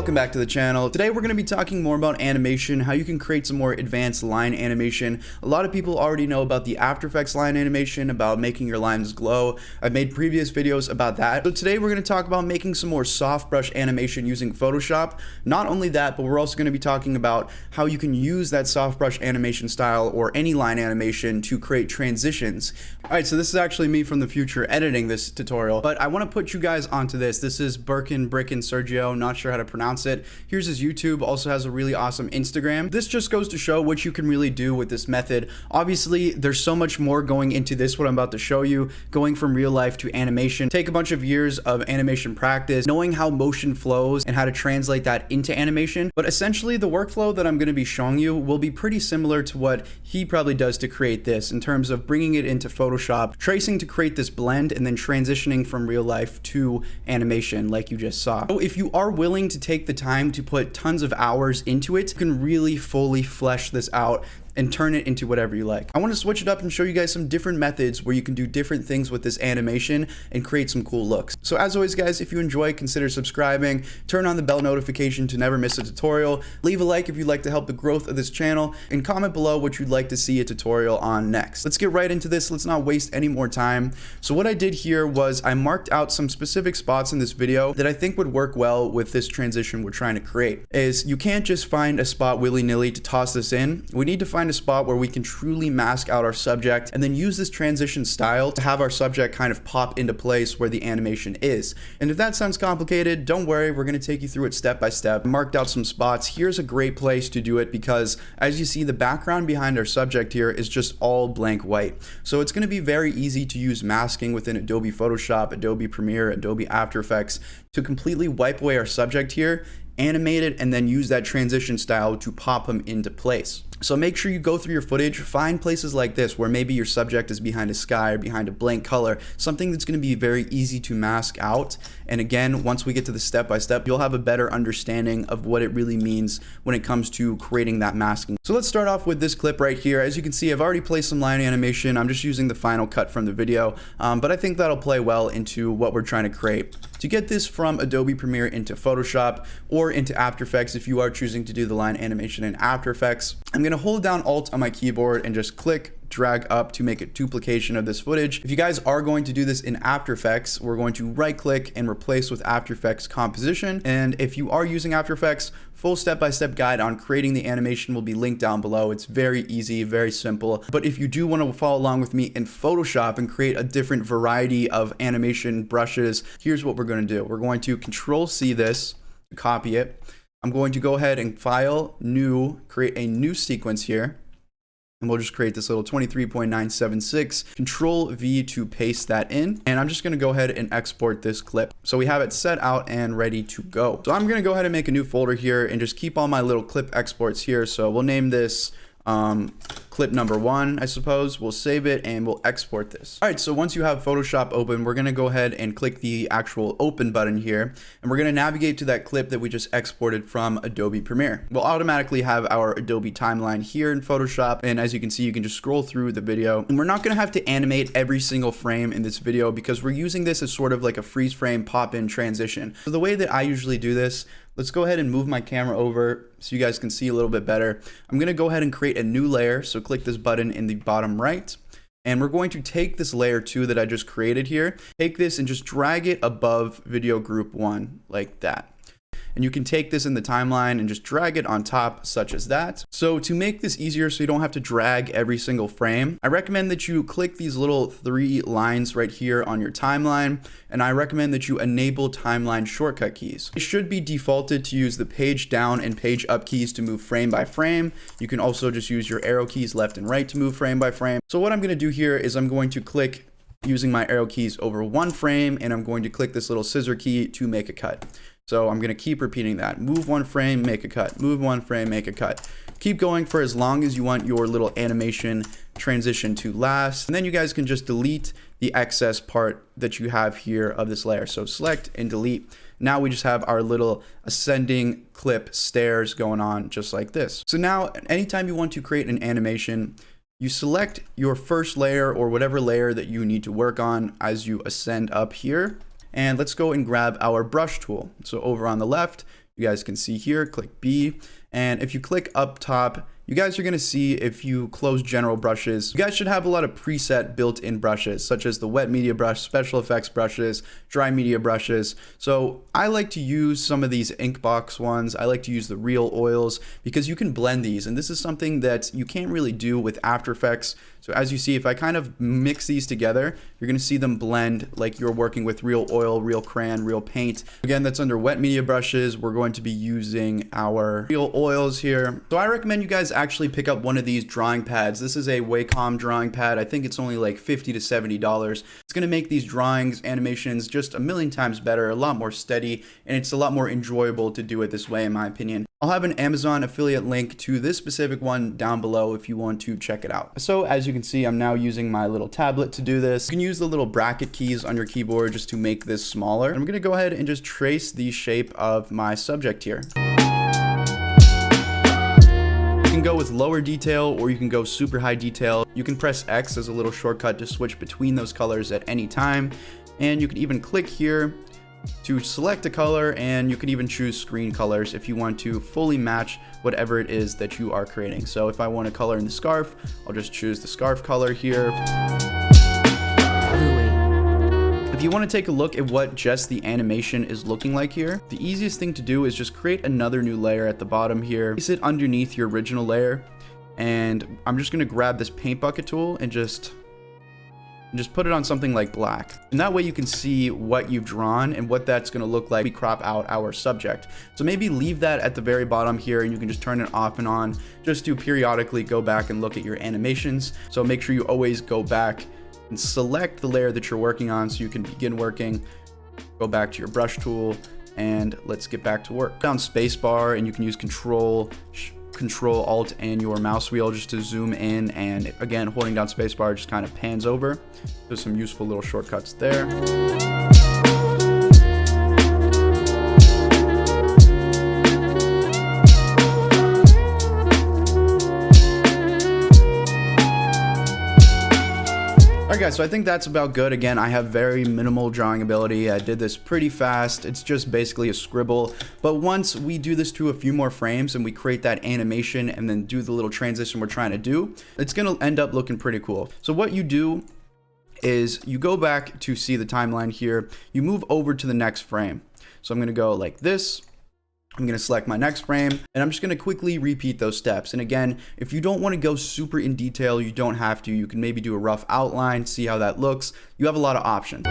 welcome back to the channel. Today we're going to be talking more about animation, how you can create some more advanced line animation. A lot of people already know about the After Effects line animation, about making your lines glow. I've made previous videos about that. So today we're going to talk about making some more soft brush animation using Photoshop. Not only that, but we're also going to be talking about how you can use that soft brush animation style or any line animation to create transitions. Alright, so this is actually me from the future editing this tutorial, but I want to put you guys onto this. This is Birkin Sergio, not sure how to pronounce it. Here's his YouTube, also has a really awesome Instagram. This just goes to show what you can really do with this method. Obviously, there's so much more going into this, what I'm about to show you, going from real life to animation. Take a bunch of years of animation practice, knowing how motion flows and how to translate that into animation. But essentially, the workflow that I'm going to be showing you will be pretty similar to what he probably does to create this, in terms of bringing it into Photoshop, tracing to create this blend, and then transitioning from real life to animation like you just saw. So if you are willing to take the time to put tons of hours into it, you can really fully flesh this out and turn it into whatever you like. I want to switch it up and show you guys some different methods where you can do different things with this animation and create some cool looks. So as always guys, if you enjoy, consider subscribing, turn on the bell notification to never miss a tutorial, leave a like if you'd like to help the growth of this channel, and comment below what you'd like to see a tutorial on next. Let's get right into this. Let's not waste any more time. So what I did here was I marked out some specific spots in this video that I think would work well with this transition we're trying to create. Is you can't just find a spot willy-nilly to toss this in. We need to find a spot where we can truly mask out our subject and then use this transition style to have our subject kind of pop into place where the animation is. And if that sounds complicated, don't worry, we're going to take you through it step by step. I marked out some spots. Here's a great place to do it because as you see, the background behind our subject here is just all blank white. So it's going to be very easy to use masking within Adobe Photoshop, Adobe Premiere, Adobe After Effects to completely wipe away our subject here, animate it, and then use that transition style to pop them into place. So make sure you go through your footage, find places like this where maybe your subject is behind a sky or behind a blank color, something that's going to be very easy to mask out. And again, once we get to the step by step, you'll have a better understanding of what it really means when it comes to creating that masking. So let's start off with this clip right here. As you can see, I've already placed some line animation. I'm just using the final cut from the video, but I think that'll play well into what we're trying to create. To get this from Adobe Premiere into Photoshop or into After Effects, if you are choosing to do the line animation in After Effects, I'm going to hold down Alt on my keyboard and just click, drag up to make a duplication of this footage. If you guys are going to do this in After Effects, we're going to right click and replace with After Effects composition. And if you are using After Effects, full step-by-step guide on creating the animation will be linked down below. It's very easy, very simple. But if you do want to follow along with me in Photoshop and create a different variety of animation brushes, here's what we're going to do. We're going to Control-C this to copy it. I'm going to go ahead and File, New, create a new sequence here. And we'll just create this little 23.976, Control V to paste that in. And I'm just going to go ahead and export this clip. So we have it set out and ready to go. So I'm going to go ahead and make a new folder here and just keep all my little clip exports here. So we'll name this clip number 1, I suppose. We'll save it and we'll export this. All right, so once you have Photoshop open, we're gonna go ahead and click the actual open button here, and we're gonna navigate to that clip that we just exported from Adobe Premiere. We'll automatically have our Adobe timeline here in Photoshop, and as you can see, you can just scroll through the video. And we're not gonna have to animate every single frame in this video because we're using this as sort of like a freeze frame pop-in transition. So the way that I usually do this, let's go ahead and move my camera over so you guys can see a little bit better. I'm gonna go ahead and create a new layer. So click this button in the bottom right. And we're going to take this layer 2 that I just created here, take this and just drag it above video group 1 like that. And you can take this in the timeline and just drag it on top such as that. So to make this easier so you don't have to drag every single frame, I recommend that you click these little 3 lines right here on your timeline, and I recommend that you enable timeline shortcut keys. It should be defaulted to use the page down and page up keys to move frame by frame. You can also just use your arrow keys left and right to move frame by frame. So what I'm going to do here is I'm going to click using my arrow keys over one frame, and I'm going to click this little scissor key to make a cut. So I'm going to keep repeating that. Move one frame, make a cut. Move one frame, make a cut. Keep going for as long as you want your little animation transition to last. And then you guys can just delete the excess part that you have here of this layer. So select and delete. Now we just have our little ascending clip stairs going on just like this. So now anytime you want to create an animation, you select your first layer or whatever layer that you need to work on as you ascend up here. And let's go and grab our brush tool. So over on the left, You guys can see here, click B. And if you click up top, you guys are going to see if you close general brushes, you guys should have a lot of preset built-in brushes, such as the wet media brush, special effects brushes, dry media brushes. So I like to use some of these Inkbox ones. I like to use the real oils because you can blend these. And this is something that you can't really do with After Effects. So as you see, if I kind of mix these together, you're going to see them blend like you're working with real oil, real crayon, real paint. Again, that's under wet media brushes. We're going to be using our real oils here. So I recommend you guys actually pick up one of these drawing pads. This is a Wacom drawing pad. I think it's only like $50 to $70. It's going to make these drawings, animations just a million times better, a lot more steady, and it's a lot more enjoyable to do it this way in my opinion. I'll have an Amazon affiliate link to this specific one down below if you want to check it out. So as you can see, I'm now using my little tablet to do this. You can use the little bracket keys on your keyboard just to make this smaller. I'm going to go ahead and just trace the shape of my subject here. You can go with lower detail or you can go super high detail. You can press X as a little shortcut to switch between those colors at any time. And you can even click here to select a color, and you can even choose screen colors if you want to fully match whatever it is that you are creating. So if I want to color in the scarf, I'll just choose the scarf color here. If you want to take a look at what just the animation is looking like here, the easiest thing to do is just create another new layer at the bottom here. Place it underneath your original layer, and I'm just going to grab this paint bucket tool and just put it on something like black. And that way you can see what you've drawn and what that's going to look like. We crop out our subject. So maybe leave that at the very bottom here, and you can just turn it off and on just to periodically go back and look at your animations. So make sure you always go back and select the layer that you're working on so you can begin working. Go back to your brush tool and let's get back to work. Down spacebar, and you can use Control Alt and your mouse wheel just to zoom in, and again holding down spacebar just kind of pans over. There's some useful little shortcuts there. Alright guys, so I think that's about good. Again, I have very minimal drawing ability. I did this pretty fast. It's just basically a scribble. But once we do this to a few more frames and we create that animation and then do the little transition we're trying to do, it's going to end up looking pretty cool. So what you do is you go back to see the timeline here. You move over to the next frame. So I'm going to go like this. I'm going to select my next frame, and I'm just going to quickly repeat those steps. And again, if you don't want to go super in detail, you don't have to. You can maybe do a rough outline, see how that looks. You have a lot of options.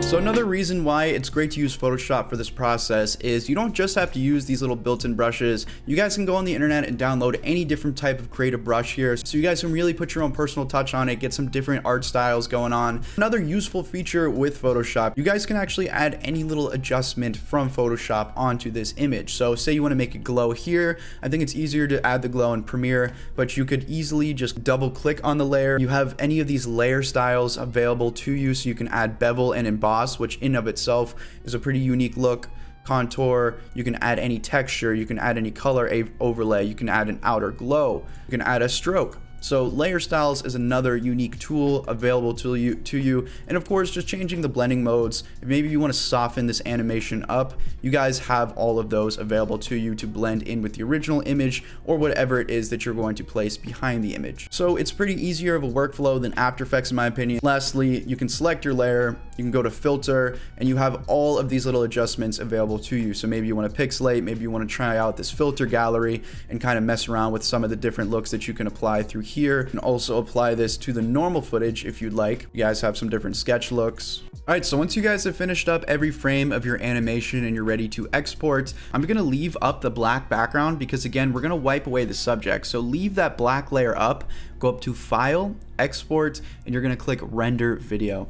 So another reason why it's great to use Photoshop for this process is you don't just have to use these little built-in brushes. You guys can go on the internet and download any different type of creative brush here. So you guys can really put your own personal touch on it, get some different art styles going on. Another useful feature with Photoshop, you guys can actually add any little adjustment from Photoshop onto this image. So say you want to make it glow here. I think it's easier to add the glow in Premiere, but you could easily just double click on the layer. You have any of these layer styles available to you, so you can add bevel and emboss, which in of itself is a pretty unique look. Contour, you can add any texture, you can add any color overlay, you can add an outer glow, you can add a stroke. So layer styles is another unique tool available to you. And of course, just changing the blending modes. If maybe you want to soften this animation up, you guys have all of those available to you to blend in with the original image or whatever it is that you're going to place behind the image. So it's pretty easier of a workflow than After Effects in my opinion. Lastly, you can select your layer, you can go to filter, and you have all of these little adjustments available to you. So maybe you want to pixelate, maybe you want to try out this filter gallery and kind of mess around with some of the different looks that you can apply through here. You can also apply this to the normal footage if you'd like. You guys have some different sketch looks. Alright, so once you guys have finished up every frame of your animation and you're ready to export, I'm going to leave up the black background because again, we're going to wipe away the subject. So leave that black layer up, go up to File, Export, and you're going to click Render Video.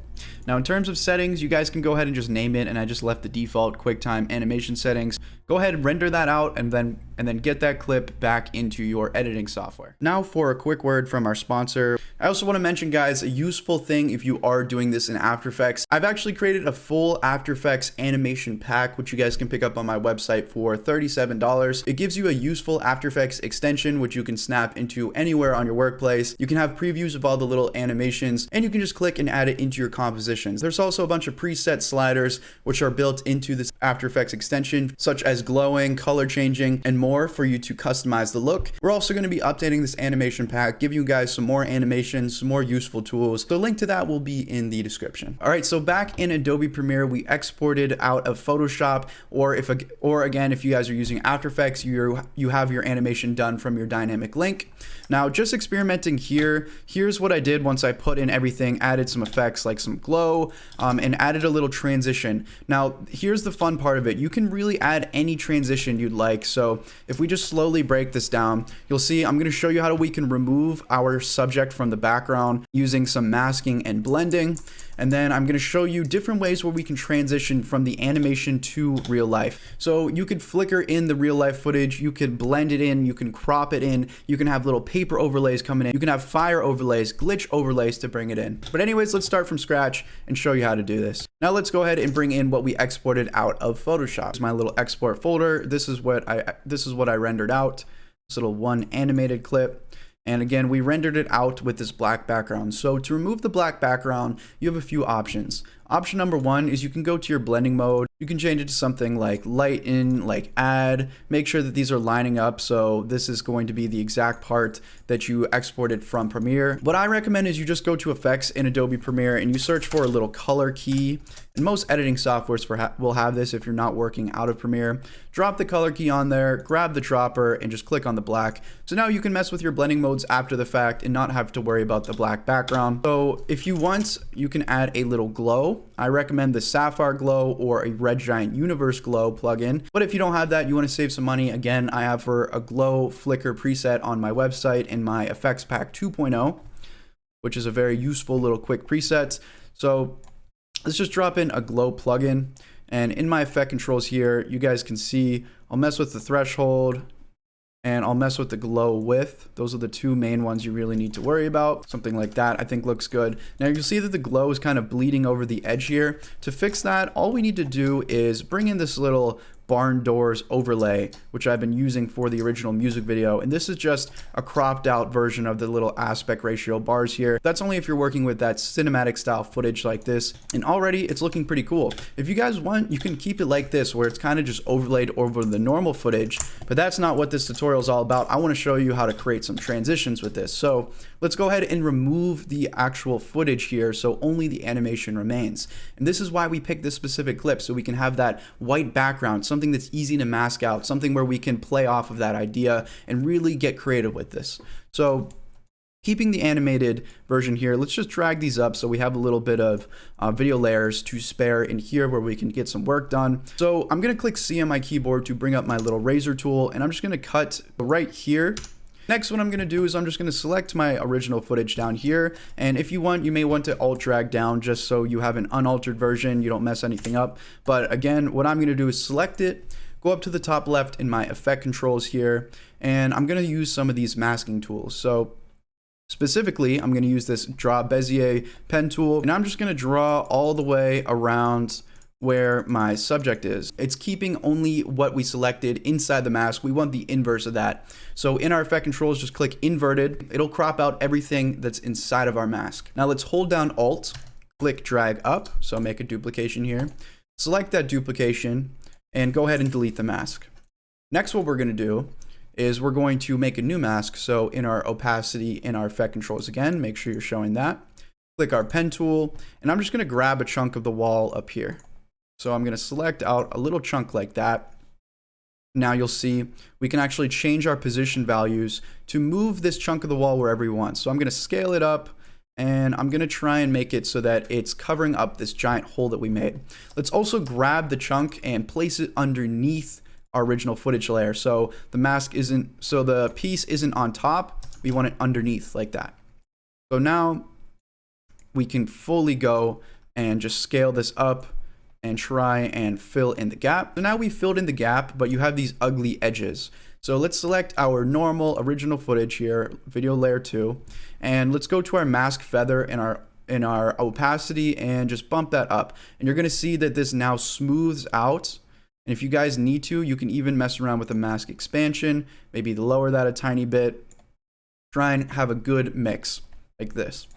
Now in terms of settings, you guys can go ahead and just name it, and I just left the default QuickTime animation settings. Go ahead and render that out and then get that clip back into your editing software. Now for a quick word from our sponsor. I also want to mention, guys, a useful thing if you are doing this in After Effects. I've actually created a full After Effects animation pack, which you guys can pick up on my website for $37. It gives you a useful After Effects extension, which you can snap into anywhere on your workplace. You can have previews of all the little animations, and you can just click and add it into your compositions. There's also a bunch of preset sliders, which are built into this After Effects extension, such as glowing, color changing, and more for you to customize the look. We're also going to be updating this animation pack, give you guys some more animations, some more useful tools. The link to that will be in the description. All right, so back in Adobe Premiere, we exported out of Photoshop, or again, if you guys are using After Effects, you have your animation done from your dynamic link. Now, just experimenting here, here's what I did once I put in everything, added some effects like some glow, and added a little transition. Now, here's the fun part of it. You can really add any transition you'd like. So if we just slowly break this down, you'll see I'm going to show you how we can remove our subject from the background using some masking and blending. And then I'm going to show you different ways where we can transition from the animation to real life. So you could flicker in the real life footage, you could blend it in, you can crop it in, you can have little paper overlays coming in, you can have fire overlays, glitch overlays to bring it in. But anyways, let's start from scratch and show you how to do this. Now let's go ahead and bring in what we exported out of Photoshop. It's my little export folder. This is what I rendered out. This little one animated clip. And again, we rendered it out with this black background. So to remove the black background, you have a few options. Option number one is you can go to your blending mode. You can change it to something like lighten, like add, make sure that these are lining up. So this is going to be the exact part that you exported from Premiere. What I recommend is you just go to effects in Adobe Premiere and you search for a little color key. And most editing softwares will have this if you're not working out of Premiere. Drop the color key on there, grab the dropper, and just click on the black. So now you can mess with your blending modes after the fact and not have to worry about the black background. So if you want, you can add a little glow. I recommend the Sapphire Glow or a Red Giant Universe Glow plugin. But if you don't have that, you want to save some money, again, I have for a glow flicker preset on my website in my Effects Pack 2.0, which is a very useful little quick preset. So let's just drop in a glow plugin. And in my effect controls here, you guys can see I'll mess with the threshold and I'll mess with the glow width. Those are the two main ones you really need to worry about. Something like that I think looks good. Now you'll see that the glow is kind of bleeding over the edge here. To fix that, all we need to do is bring in this little barn doors overlay, which I've been using for the original music video. And this is just a cropped out version of the little aspect ratio bars here. That's only if you're working with that cinematic style footage like this. And already it's looking pretty cool. If you guys want, you can keep it like this, where it's kind of just overlaid over the normal footage, but that's not what this tutorial is all about. I want to show you how to create some transitions with this. So let's go ahead and remove the actual footage here, so only the animation remains. And this is why we picked this specific clip, so we can have that white background, something that's easy to mask out, something where we can play off of that idea and really get creative with this. So keeping the animated version here, let's just drag these up so we have a little bit of video layers to spare in here where we can get some work done. So I'm going to click C on my keyboard to bring up my little razor tool, and I'm just going to cut right here. Next, what I'm going to do is I'm just going to select my original footage down here, and if you want, you may want to alt drag down just so you have an unaltered version, you don't mess anything up. But again, what I'm going to do is select it, go up to the top left in my effect controls here, and I'm going to use some of these masking tools. So specifically, I'm going to use this Draw Bezier pen tool, and I'm just going to draw all the way around where my subject is. It's keeping only what we selected inside the mask. We want the inverse of that. So in our effect controls, just click inverted. It'll crop out everything that's inside of our mask. Now let's hold down Alt, click drag up. So make a duplication here. Select that duplication and go ahead and delete the mask. Next, what we're gonna do is we're going to make a new mask. So in our opacity, in our effect controls again, make sure you're showing that. Click our pen tool, and I'm just gonna grab a chunk of the wall up here. So I'm going to select out a little chunk like that. Now you'll see we can actually change our position values to move this chunk of the wall wherever we want. So I'm going to scale it up, and I'm going to try and make it so that it's covering up this giant hole that we made. Let's also grab the chunk and place it underneath our original footage layer. So the piece isn't on top. We want it underneath like that. So now we can fully go and just scale this up and try and fill in the gap. So now we filled in the gap, but you have these ugly edges. So let's select our normal original footage here, video layer 2, and let's go to our mask feather in our opacity and just bump that up. And you're gonna see that this now smooths out. And if you guys need to, you can even mess around with the mask expansion, maybe lower that a tiny bit. Try and have a good mix like this.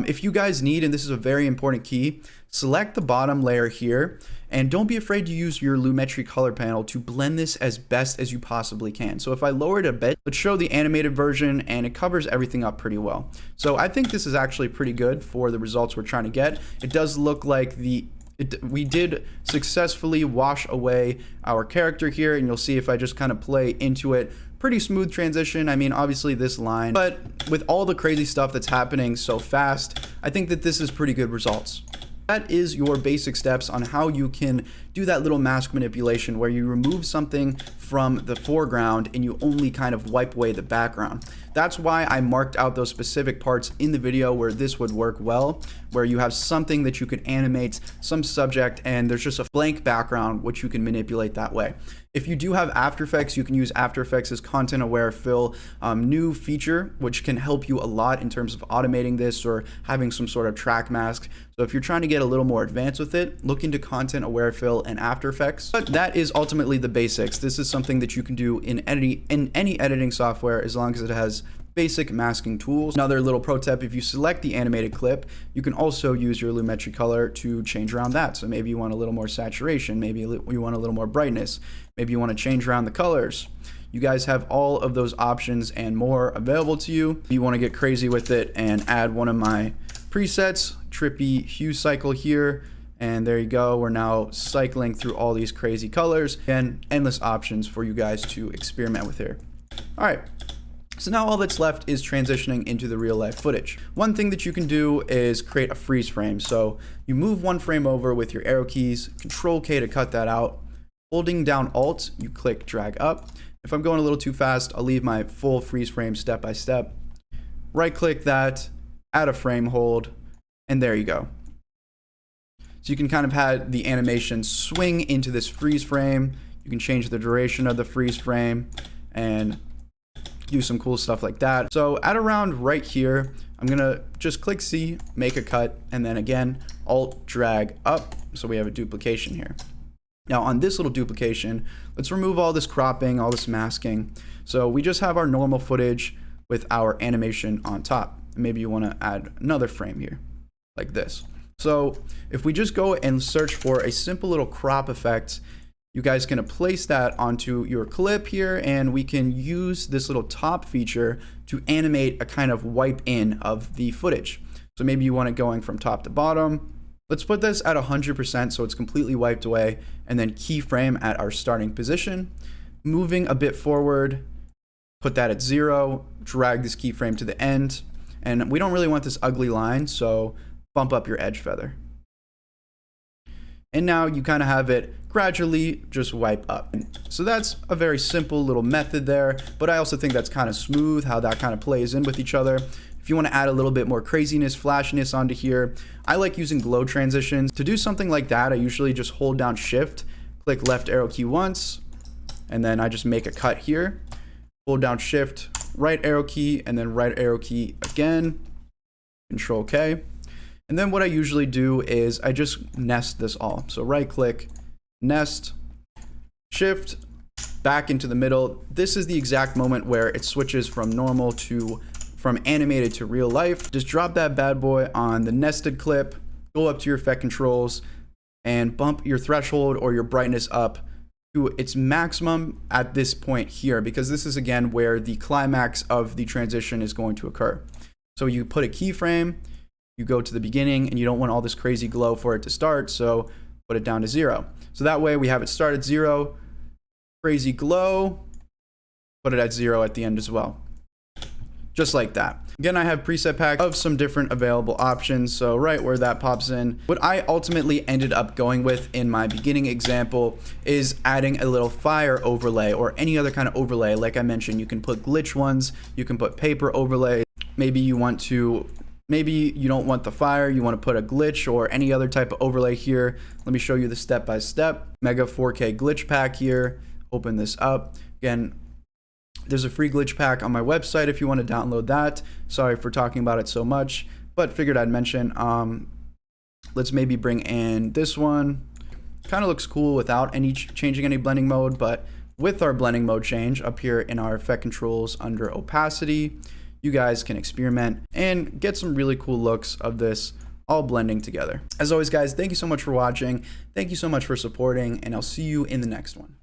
If you guys need, and this is a very important key, select the bottom layer here and don't be afraid to use your Lumetri color panel to blend this as best as you possibly can. So if I lower it a bit, let's show the animated version and it covers everything up pretty well. So I think this is actually pretty good for the results we're trying to get. It does look like we did successfully wash away our character here, and you'll see if I just kind of play into it, pretty smooth transition. I mean, obviously this line, but with all the crazy stuff that's happening so fast, I think that this is pretty good results. That is your basic steps on how you can do that little mask manipulation where you remove something from the foreground and you only kind of wipe away the background. That's why I marked out those specific parts in the video where this would work well, where you have something that you could animate, some subject, and there's just a blank background which you can manipulate that way. If you do have After Effects, you can use After Effects' content aware fill new feature, which can help you a lot in terms of automating this or having some sort of track mask. So if you're trying to get a little more advanced with it, look into content aware fill and After Effects. But that is ultimately the basics. This is something that you can do in any editing software as long as it has basic masking tools. Another little pro tip, if you select the animated clip, you can also use your Lumetri color to change around that. So maybe you want a little more saturation, maybe you want a little more brightness, maybe you want to change around the colors. You guys have all of those options and more available to you. If you want to get crazy with it and add one of my presets, trippy hue cycle here, and there you go. We're now cycling through all these crazy colors and endless options for you guys to experiment with here. All right. So now all that's left is transitioning into the real life footage. One thing that you can do is create a freeze frame. So you move one frame over with your arrow keys, Control K to cut that out. Holding down Alt, you click drag up. If I'm going a little too fast, I'll leave my full freeze frame step by step. Right click that, add a frame hold, and there you go. So you can kind of have the animation swing into this freeze frame. You can change the duration of the freeze frame and do some cool stuff like that. So at around right here, I'm gonna just click C, make a cut, and then again, Alt drag up. So we have a duplication here. Now on this little duplication, let's remove all this cropping, all this masking. So we just have our normal footage with our animation on top. Maybe you wanna add another frame here, like this. So if we just go and search for a simple little crop effect, you guys can place that onto your clip here, and we can use this little top feature to animate a kind of wipe in of the footage. So maybe you want it going from top to bottom. Let's put this at 100% so it's completely wiped away, and then keyframe at our starting position. Moving a bit forward, put that at 0, drag this keyframe to the end, and we don't really want this ugly line, so bump up your edge feather. And now you kind of have it gradually just wipe up. So that's a very simple little method there, but I also think that's kind of smooth how that kind of plays in with each other. If you want to add a little bit more craziness, flashiness onto here, I like using glow transitions. To do something like that, I usually just hold down Shift, click left arrow key once, and then I just make a cut here. Hold down Shift, right arrow key, and then right arrow key again, Control K. And then what I usually do is I just nest this all. So right click, nest, Shift, back into the middle. This is the exact moment where it switches from normal to from animated to real life. Just drop that bad boy on the nested clip, go up to your effect controls, and bump your threshold or your brightness up to its maximum at this point here, because this is again where the climax of the transition is going to occur. So you put a keyframe, you go to the beginning, and you don't want all this crazy glow for it to start, so put it down to 0. So that way we have it start at 0, crazy glow, put it at 0 at the end as well. Just like that. Again, I have preset pack of some different available options, so right where that pops in. What I ultimately ended up going with in my beginning example is adding a little fire overlay or any other kind of overlay. Like I mentioned, you can put glitch ones, you can put paper overlay. Maybe you want to Maybe you don't want the fire, you want to put a glitch or any other type of overlay here. Let me show you the step-by-step. Mega 4K glitch pack here. Open this up. Again, there's a free glitch pack on my website if you want to download that. Sorry for talking about it so much, but figured I'd mention. Let's maybe bring in this one. Kind of looks cool without changing any blending mode, but with our blending mode change up here in our effect controls under opacity, you guys can experiment and get some really cool looks of this all blending together. As always, guys, thank you so much for watching. Thank you so much for supporting, and I'll see you in the next one.